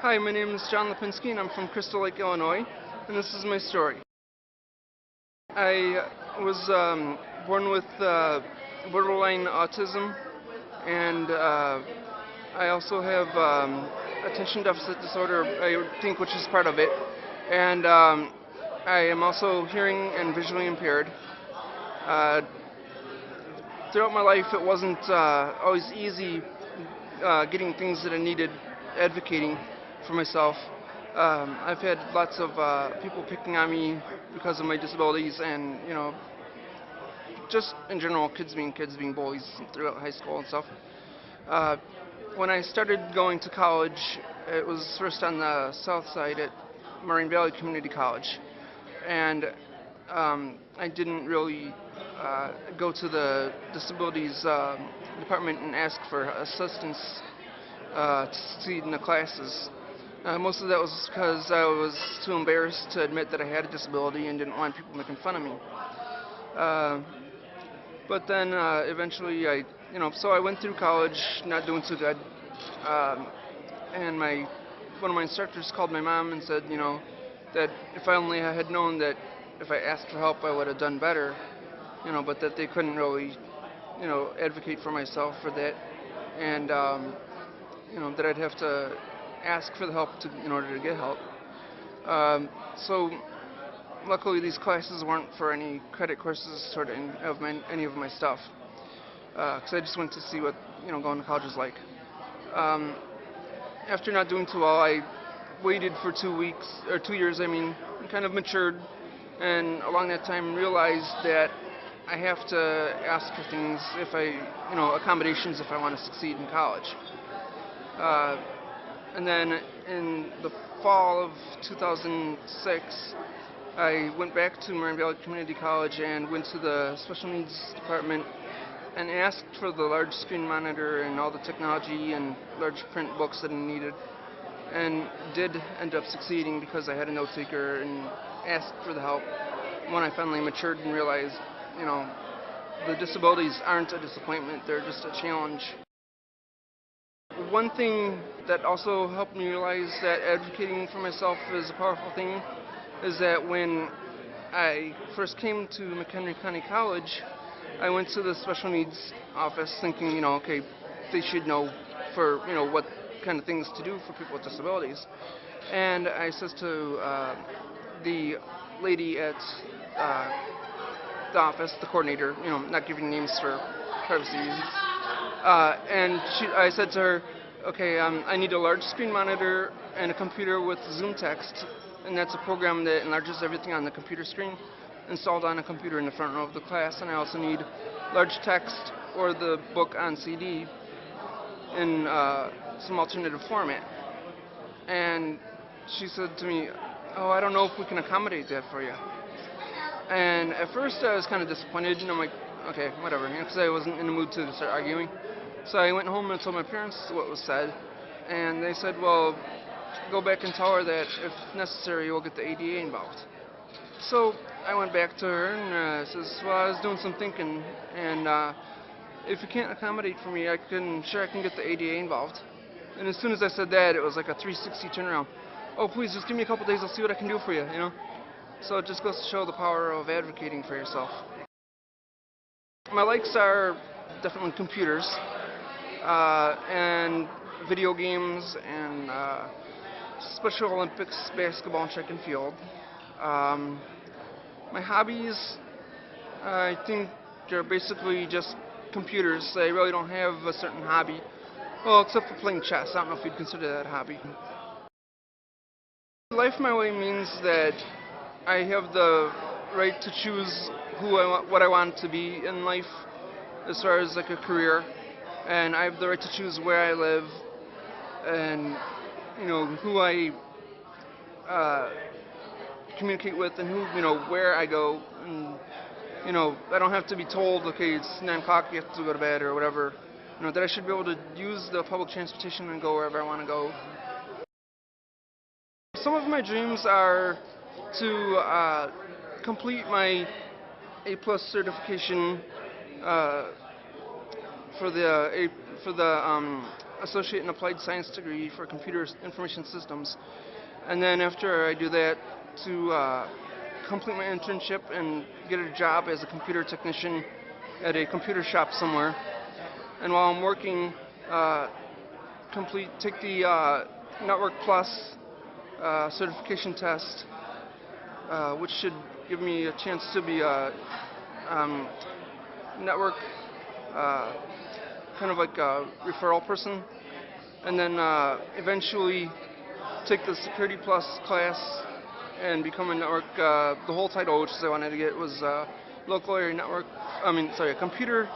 Hi, my name is John Lipinski and I'm from Crystal Lake, Illinois, and this is my story. I was born with borderline autism, and I also have attention deficit disorder, I think, which is part of it, and I am also hearing and visually impaired. Uh, Throughout my life, it wasn't always easy getting things that I needed, advocating for myself. I've had lots of people picking on me because of my disabilities, and just in general, kids being bullies throughout high school and stuff. Uh, when I started going to college, it was first on the south side at Moraine Valley Community College, and I didn't really go to the disabilities department and ask for assistance to succeed in the classes. Most of that was because I was too embarrassed to admit that I had a disability and didn't want people making fun of me. Uh, but then eventually so I went through college not doing too good. Um, and one of my instructors called my mom and said, that if I only had known that if I asked for help I would have done better, but that they couldn't really, advocate for myself for that, and that I'd have to ask for the help in order to get help. So luckily these classes weren't for any credit courses toward any of my stuff, because I just went to see what going to college is like. After not doing too well, I waited for 2 years, and kind of matured, and along that time realized that I have to ask for things accommodations if I want to succeed in college. And then in the fall of 2006, I went back to Moraine Valley Community College and went to the special needs department and asked for the large screen monitor and all the technology and large print books that I needed, and did end up succeeding because I had a note taker and asked for the help. When I finally matured and realized, the disabilities aren't a disappointment, they're just a challenge. One thing that also helped me realize that advocating for myself is a powerful thing is that when I first came to McHenry County College, I went to the special needs office thinking, okay, they should know for, what kind of things to do for people with disabilities. And I says to the lady at the office, the coordinator, not giving names for privacy reasons, I said to her, okay, I need a large screen monitor and a computer with Zoom text, and that's a program that enlarges everything on the computer screen, installed on a computer in the front row of the class, and I also need large text or the book on CD in some alternative format. And she said to me, oh, I don't know if we can accommodate that for you. And at first I was kind of disappointed, and I'm like, okay, whatever, because I wasn't in the mood to start arguing. So I went home and told my parents what was said, and they said, well, go back and tell her that if necessary we'll get the ADA involved. So I went back to her and says, well, I was doing some thinking, and if you can't accommodate for me, I can get the ADA involved. And as soon as I said that, it was like a 360 turnaround. Oh, please, just give me a couple days, I'll see what I can do for you, So it just goes to show the power of advocating for yourself. My likes are definitely computers, and video games, and Special Olympics, basketball, and track and field. My hobbies, I think they're basically just computers. I really don't have a certain hobby. Well, except for playing chess. I don't know if you'd consider that a hobby. Life my way means that I have the right to choose what I want to be in life, as far as like a career, and I have the right to choose where I live, and who I communicate with, and where I go, and I don't have to be told, okay, it's 9 o'clock, you have to go to bed or whatever. That I should be able to use the public transportation and go wherever I want to go. Some of my dreams are to complete my A+ certification for the associate and applied science degree for computer information systems. And then after I do that, to complete my internship and get a job as a computer technician at a computer shop somewhere. And while I'm working, take the Network Plus certification test, which should give me a chance to be a network, kind of like a referral person, and then eventually take the Security Plus class and become a network. The whole title, which I wanted to get, was local area network. Computer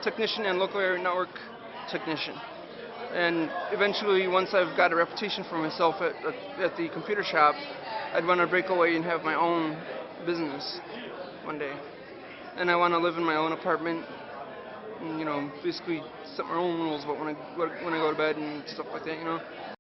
technician and local area network technician. And eventually, once I've got a reputation for myself at the computer shop, I'd want to break away and have my own business one day. And I want to live in my own apartment, and basically set my own rules about when I go to bed and stuff like that.